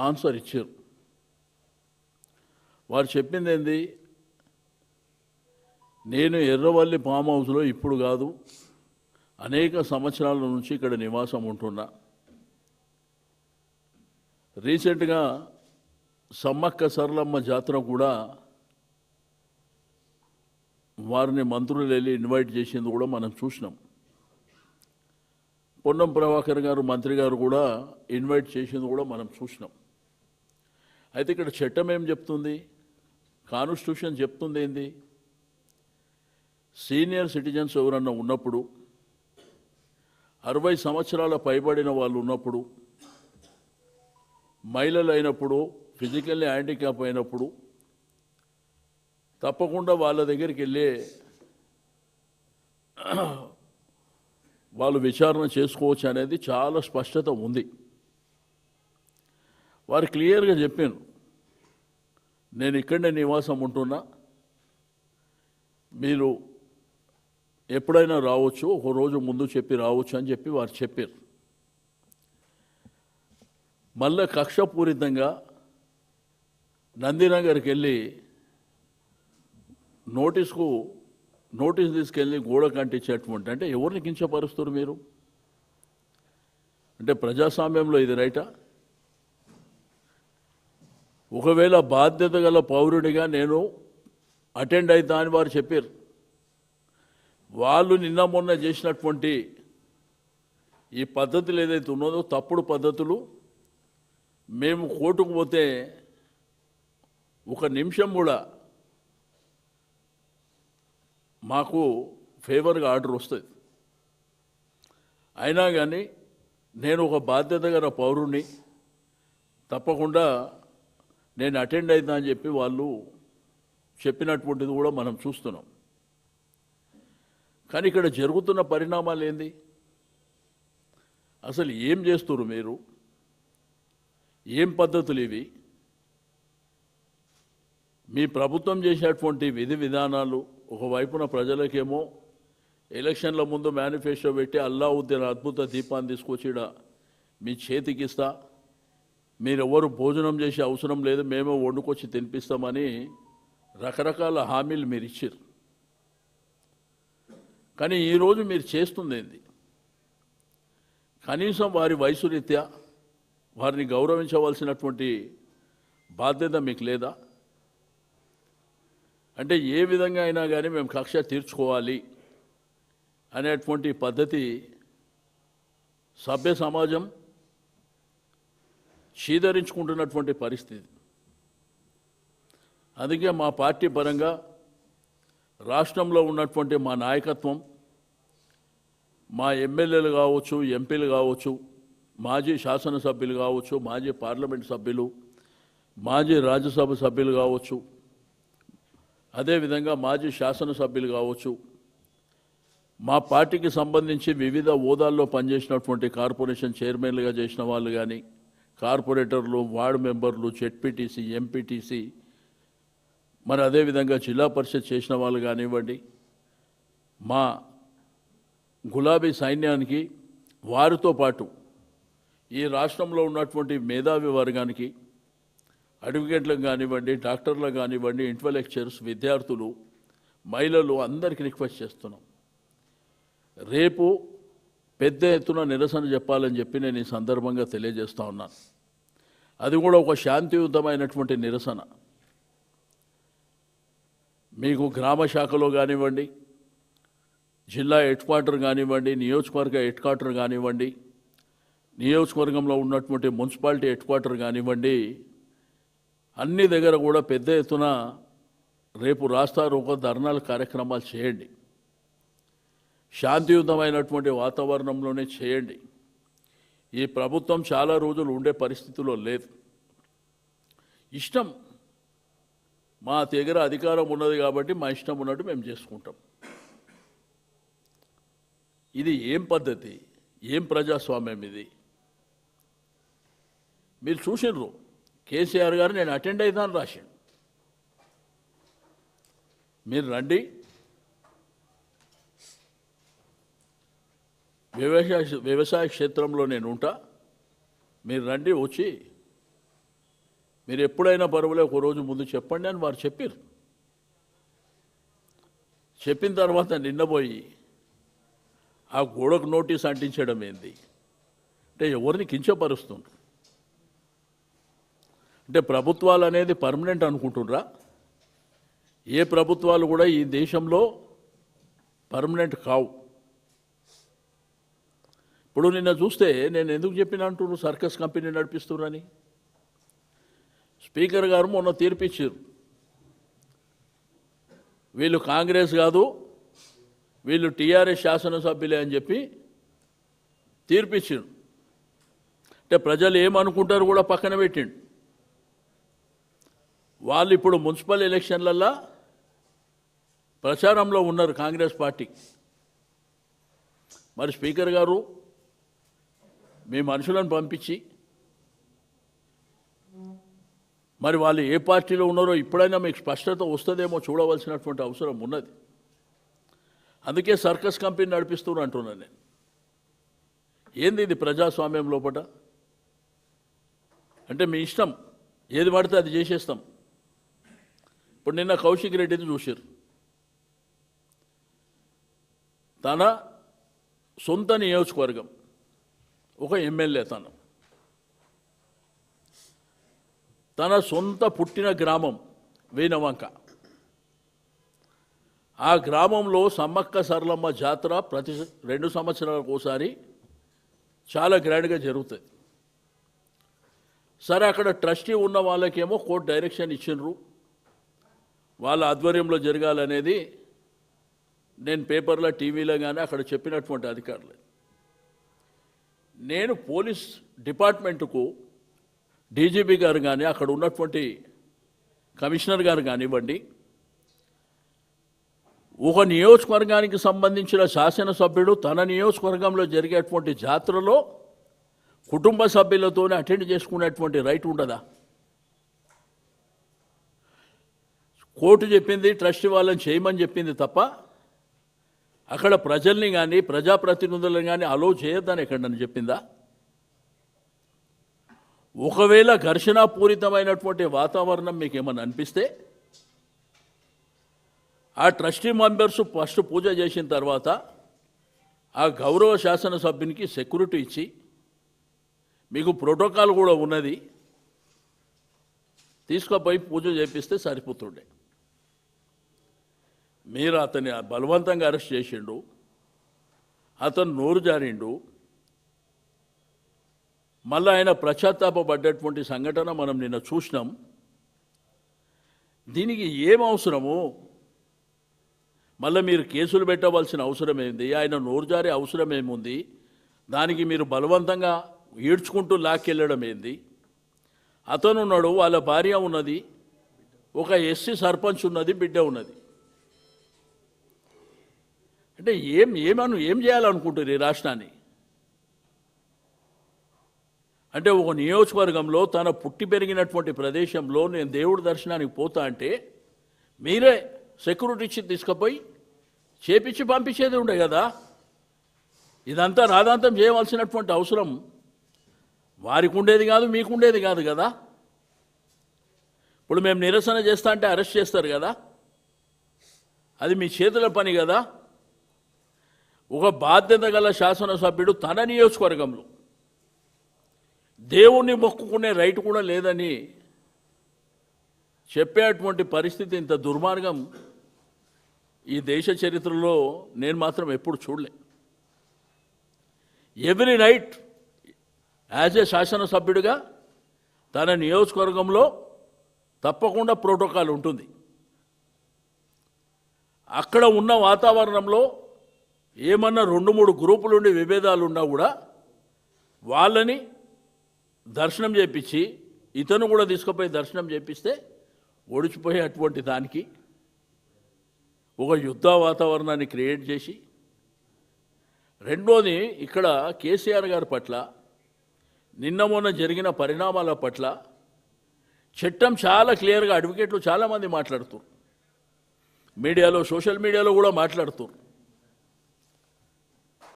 Answer ఇచ్చారు. వారు చెప్పింది ఏంది, నేను ఎర్రవల్లి ఫామ్ హౌస్లో ఇప్పుడు కాదు అనేక సంవత్సరాల నుంచి ఇక్కడ నివాసం ఉంటున్నా. రీసెంట్గా సమ్మక్క సరళమ్మ జాతర కూడా వారిని మంత్రులు వెళ్ళి ఇన్వైట్ చేసింది కూడా మనం చూసినాం. పొన్నం ప్రభాకర్ గారు మంత్రి గారు కూడా ఇన్వైట్ చేసింది కూడా మనం చూసినాం. అయితే ఇక్కడ చట్టం ఏం చెప్తుంది, కాన్స్టిట్యూషన్ చెప్తుంది ఏంది, సీనియర్ సిటిజన్స్ ఎవరన్నా ఉన్నప్పుడు, 60 సంవత్సరాల పైబడిన వాళ్ళు ఉన్నప్పుడు, మహిళలు అయినప్పుడు, ఫిజికల్లీ హ్యాండిక్యాప్ అయినప్పుడు తప్పకుండా వాళ్ళ దగ్గరికి వెళ్ళి వాళ్ళు విచారణ చేసుకోవచ్చు అనేది చాలా స్పష్టత ఉంది. వారు క్లియర్గా చెప్పాను, నేను ఇక్కడనే నివాసం ఉంటున్నా, మీరు ఎప్పుడైనా రావచ్చు, ఒక రోజు ముందు చెప్పి రావచ్చు అని చెప్పి వారు చెప్పారు. మళ్ళీ కక్షపూరితంగా నందినగర్కి వెళ్ళి నోటీస్ తీసుకెళ్ళి గోడ కంటించేటువంటి, అంటే ఎవరిని కించపరుస్తారు మీరు? అంటే ప్రజాస్వామ్యంలో ఇది రైటా? ఒకవేళ బాధ్యత గల పౌరుడిగా నేను అటెండ్ అవుతా అని వారు చెప్పారు. వాళ్ళు నిన్న మొన్న చేసినటువంటి ఈ పద్ధతులు ఏదైతే ఉన్నదో తప్పుడు పద్ధతులు, మేము కోర్టుకు పోతే ఒక నిమిషం కూడా మాకు ఫేవర్గా ఆర్డర్ వస్తుంది. అయినా కానీ నేను ఒక బాధ్యత గల పౌరుని, తప్పకుండా నేను అటెండ్ అవుతా అని చెప్పి వాళ్ళు చెప్పినటువంటిది కూడా మనం చూస్తున్నాం. కానీ ఇక్కడ జరుగుతున్న పరిణామాలు ఏంది, అసలు ఏం చేస్తున్నారు మీరు, ఏం పద్ధతులు ఇవి? మీ ప్రభుత్వం చేసేటువంటి విధి విధానాలు, ఒకవైపున ప్రజలకేమో ఎలక్షన్ల ముందు మేనిఫెస్టో పెట్టి అల్లావుద్దీన్ అద్భుత దీపాన్ని తీసుకొచ్చిడ మీ చేతికిస్తా, మీరెవరు భోజనం చేసే అవసరం లేదు, మేమే వండుకొచ్చి తినిపిస్తామని రకరకాల హామీలు మీరు ఇచ్చారు. కానీ ఈరోజు మీరు చేస్తుంది ఏంది? కనీసం వారి వయసు రీత్యా వారిని గౌరవించవలసినటువంటి బాధ్యత మీకు లేదా? అంటే ఏ విధంగా అయినా కానీ మేము కక్ష తీర్చుకోవాలి అనేటువంటి పద్ధతి సభ్య సమాజం చీదరించుకుంటున్నటువంటి పరిస్థితి. అందుకే మా పార్టీ పరంగా రాష్ట్రంలో ఉన్నటువంటి మా నాయకత్వం, మా ఎమ్మెల్యేలు కావచ్చు, ఎంపీలు కావచ్చు, మాజీ శాసనసభ్యులు కావచ్చు, మాజీ పార్లమెంట్ సభ్యులు, మాజీ రాజ్యసభ సభ్యులు కావచ్చు, అదేవిధంగా మాజీ శాసనసభ్యులు కావచ్చు, మా పార్టీకి సంబంధించి వివిధ హోదాల్లో పనిచేసినటువంటి కార్పొరేషన్ చైర్మన్లుగా చేసిన వాళ్ళు కానీ, కార్పొరేటర్లు, వార్డు మెంబర్లు, జెడ్పీటీసీ, ఎంపీటీసీ, మరి అదేవిధంగా జిల్లా పరిషత్ చేసిన వాళ్ళు కానివ్వండి, మా గులాబీ సైన్యానికి, వారితో పాటు ఈ రాష్ట్రంలో ఉన్నటువంటి మేధావి వర్గానికి, అడ్వకేట్లకు కానివ్వండి, డాక్టర్లకు కానివ్వండి, ఇంటలెక్చువల్స్, విద్యార్థులు, మహిళలు అందరికీ రిక్వెస్ట్ చేస్తున్నాం, రేపు పెద్ద ఎత్తున నిరసన చెప్పాలని చెప్పి నేను ఈ సందర్భంగా తెలియజేస్తూ ఉన్నాను. అది కూడా ఒక శాంతియుతమైనటువంటి నిరసన. మీకు గ్రామ శాఖలో కానివ్వండి, జిల్లా హెడ్ క్వార్టర్ కానివ్వండి, నియోజకవర్గ హెడ్ క్వార్టర్ కానివ్వండి, నియోజకవర్గంలో ఉన్నటువంటి మున్సిపాలిటీ హెడ్ క్వార్టర్ కానివ్వండి, అన్ని దగ్గర కూడా పెద్ద ఎత్తున రేపు రాస్తారోకో ధర్నాల కార్యక్రమాలు చేయండి. శాంతియుతమైనటువంటి వాతావరణంలోనే చేయండి. ఈ ప్రభుత్వం చాలా రోజులు ఉండే పరిస్థితిలో లేదు. ఇష్టం, మా దగ్గర అధికారం ఉన్నది కాబట్టి మా ఇష్టం ఉన్నట్టు మేము చేసుకుంటాం. ఇది ఏం పద్ధతి, ఏం ప్రజాస్వామ్యం ఇది? మీరు చూసినారు, కేసీఆర్ గారు నేను అటెండ్ అవుతాను రాసిండు. మీరు రండి, వ్యవసాయ క్షేత్రంలో నేను ఉంటా, మీరు రండి, వచ్చి మీరు ఎప్పుడైనా పర్వాలేదు ఒక రోజు ముందు చెప్పండి అని వారు చెప్పారు. చెప్పిన తర్వాత నిన్నపోయి ఆ గోడకు నోటీస్ అంటించడం ఏంది అంటే ఎవరిని కించపరుస్తుండ్రు అంటే ప్రభుత్వాలు అనేది పర్మనెంట్ అనుకుంటున్నారా? ఏ ప్రభుత్వాలు కూడా ఈ దేశంలో పర్మనెంట్ కావు. ఇప్పుడు నిన్న చూస్తే నేను ఎందుకు చెప్పిన అంటున్నారు సర్కస్ కంపెనీ నడిపిస్తున్నారని. స్పీకర్ గారు మొన్న తీర్పిచ్చారు, వీళ్ళు కాంగ్రెస్ కాదు వీళ్ళు టీఆర్ఎస్ శాసనసభ్యులే అని చెప్పి తీర్పిచ్చారు. అంటే ప్రజలు ఏమనుకుంటారు కూడా పక్కన పెట్టిండు. వాళ్ళు ఇప్పుడు మున్సిపల్ ఎలక్షన్లల్లో ప్రచారంలో ఉన్నారు కాంగ్రెస్ పార్టీ. మరి స్పీకర్ గారు మీ మనుషులను పంపించి మరి వాళ్ళు ఏ పార్టీలో ఉన్నారో ఇప్పుడైనా మీకు స్పష్టత వస్తుందేమో చూడవలసినటువంటి అవసరం ఉన్నది. అందుకే సర్కస్ కంపెనీ నడిపిస్తున్నారు అంటున్నాను నేను. ఏంది ఇది ప్రజాస్వామ్యం లోపట? అంటే మీ ఇష్టం ఏది పడితే అది చేసేస్తాం. ఇప్పుడు నిన్న కౌశిక్ రెడ్డిని చూశారు, తన సొంత నియోజకవర్గం ఒక ఎమ్మెల్యే, తన సొంత పుట్టిన గ్రామం వేనవంక, ఆ గ్రామంలో సమ్మక్క సరళమ్మ జాతర ప్రతి 2 సంవత్సరాలకు ఒకసారి చాలా గ్రాండ్గా జరుగుతుంది. సరే, అక్కడ ట్రస్టీ ఉన్న వాళ్ళకేమో కోర్టు డైరెక్షన్ ఇచ్చిండ్రు, వాళ్ళ ఆధ్వర్యంలో జరగాలనేది నేను పేపర్లో టీవీలో కానీ అక్కడ చెప్పినటువంటి అధికారులు. నేను పోలీస్ డిపార్ట్మెంటుకు డీజీపీ గారు కానీ అక్కడ ఉన్నటువంటి కమిషనర్ గారు కానివ్వండి, ఒక నియోజకవర్గానికి సంబంధించిన శాసనసభ్యుడు తన నియోజకవర్గంలో జరిగేటువంటి జాతరలో కుటుంబ సభ్యులతోనే అటెండ్ చేసుకునేటువంటి రైట్ ఉండదా? కోర్టు చెప్పింది ట్రస్టీ వాళ్ళని చేయమని చెప్పింది తప్ప అక్కడ ప్రజల్ని కానీ ప్రజాప్రతినిధులను కానీ అలో చేయొద్దని ఎక్కడని చెప్పిందా? ఒకవేళ ఘర్షణాపూరితమైనటువంటి వాతావరణం మీకు ఏమన్నా అనిపిస్తే ఆ ట్రస్టీ మెంబర్స్ ఫస్ట్ పూజ చేసిన తర్వాత ఆ గౌరవ శాసనసభ్యునికి సెక్యూరిటీ ఇచ్చి, మీకు ప్రోటోకాల్ కూడా ఉన్నది, తీసుకుపోయి పూజ చేపిస్తే సరిపోతుండే. మీరు అతన్ని బలవంతంగా అరెస్ట్ చేసిండు, అతను నోరు జారిండు, మళ్ళీ ఆయన పశ్చాత్తాపడ్డటువంటి సంఘటన మనం నిన్న చూసినాం. దీనికి ఏం అవసరము? మళ్ళీ మీరు కేసులు పెట్టవలసిన అవసరం ఏంది? ఆయన నోరు జారే అవసరం ఏముంది? దానికి మీరు బలవంతంగా ఈడ్చుకుంటూ లాక్కెళ్ళడం ఏంది? అతను ఉన్నాడు, వాళ్ళ భార్య ఉన్నది, ఒక ఎస్సీ సర్పంచ్ ఉన్నది, బిడ్డ ఉన్నది. అంటే ఏం చేయాలనుకుంటారు ఈ రాష్ట్రాన్ని? అంటే ఒక నియోజకవర్గంలో తన పుట్టి పెరిగినటువంటి ప్రదేశంలో నేను దేవుడి దర్శనానికి పోతా అంటే మీరే సెక్యూరిటీ ఇచ్చి తీసుకుపోయి చేపించి పంపించేది ఉండే కదా. ఇదంతా రాదాంతం చేయవలసినటువంటి అవసరం వారికి ఉండేది కాదు, మీకు ఉండేది కాదు కదా. ఇప్పుడు మేము నిరసన చేస్తా అంటే అరెస్ట్ చేస్తారు కదా, అది మీ చేతుల పని కదా. ఒక బాధ్యత గల శాసనసభ్యుడు తన నియోజకవర్గంలో దేవుణ్ణి మొక్కుకునే రైట్ కూడా లేదని చెప్పేటువంటి పరిస్థితి, ఇంత దుర్మార్గం ఈ దేశ చరిత్రలో నేను మాత్రం ఎప్పుడు చూడలే. ఎవ్రీ నైట్ యాజ్ ఏ శాసనసభ్యుడిగా తన నియోజకవర్గంలో తప్పకుండా ప్రోటోకాల్ ఉంటుంది. అక్కడ ఉన్న వాతావరణంలో ఏమన్నా 2-3 గ్రూపులు ఉండి విభేదాలు ఉన్నా కూడా వాళ్ళని దర్శనం చేపించి ఇతను కూడా తీసుకుపోయి దర్శనం చేపిస్తే ఓడిచిపోయే అటువంటి దానికి ఒక యుద్ధ వాతావరణాన్ని క్రియేట్ చేసి, రెండోది ఇక్కడ కేసీఆర్ గారి పట్ల నిన్న మొన్న జరిగిన పరిణామాల పట్ల చట్టం చాలా క్లియర్గా అడ్వకేట్లు చాలామంది మాట్లాడుతున్నారు, మీడియాలో సోషల్ మీడియాలో కూడా మాట్లాడుతున్నారు.